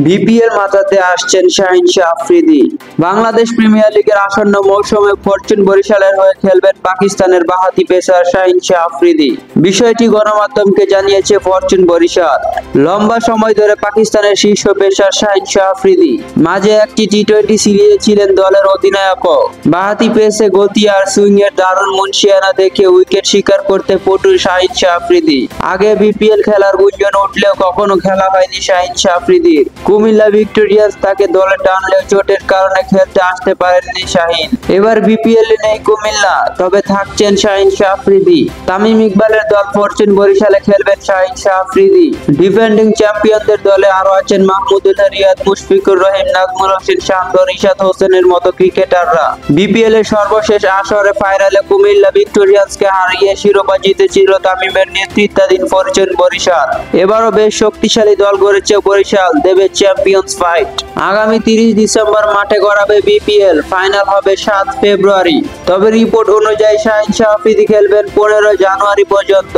BPL মাতাতে আসছেন Shahin Shah Afridi. Bangladesh premier লিগের আসন্ন মৌসুমে ফরচুন বরিশালের হয়ে খেলবেন পাকিস্তানের বাঁহাতি পেসার শাহিন শাহ আফ্রিদি। বিষয়টি গণমাধ্যমকে জানিয়েছে ফরচুন বরিশাল। লম্বা সময় ধরে পাকিস্তানের শীর্ষ পেসার শাহিন শাহ আফ্রিদি মাঝে একটি টি-20 সিরিজে ছিলেন দলের অধিনায়কও। বাঁহাতি পেসে গতি আর সুইং এর দারুণ মুনশিয়ানা দেখে উইকেট শিকার করতে পটু শাহিন শাহ আফ্রিদি। আগে বিপিএল খেলার গুঞ্জন উঠলেও কখনো খেলা হয়নি শাহিন শাহ আফ্রিদির। কুমিল্লা ভিক্টোরিয়ান্স তাকে দলে টানলেও চোটের কারণে খেলতে আসতে পারেননি শাহিন। এবার বিপিএল এ নেই কুমিল্লা, তবে থাকছেন শাহিন শাহ আফ্রিদি। তামিম ইকবালের দল ফরচুন বরিশালে খেলবেন শাহিন শাহ আফ্রিদি। ডিফেন্ডিং চ্যাম্পিয়নদের দলে আরো আছেন মাহমুদুল্লাহ রিয়াদ, মুশফিকুর রহিম, নাজমুল হোসেন শান্ত, রিশাদ হোসেনের মতো ক্রিকেটাররা। বিপিএল এর সর্বশেষ আসরে ফাইনালে কুমিল্লা ভিক্টোরিয়ান্সকে হারিয়ে শিরোপা জিতেছিল তামিমের নেতৃত্বাধীন ফরচুন বরিশাল। এবারও বেশ শক্তিশালী দল গড়েছে বরিশাল, দেবে চ্যাম্পিয়ন্স ফাইট। আগামী 30 ডিসেম্বর মাঠে গড়াবে বিপিএল, ফাইনাল হবে 7 ফেব্রুয়ারি। তবে রিপোর্ট অনুযায়ী শাহিন শাহ আফ্রিদি খেলবেন 15 জানুয়ারি পর্যন্ত।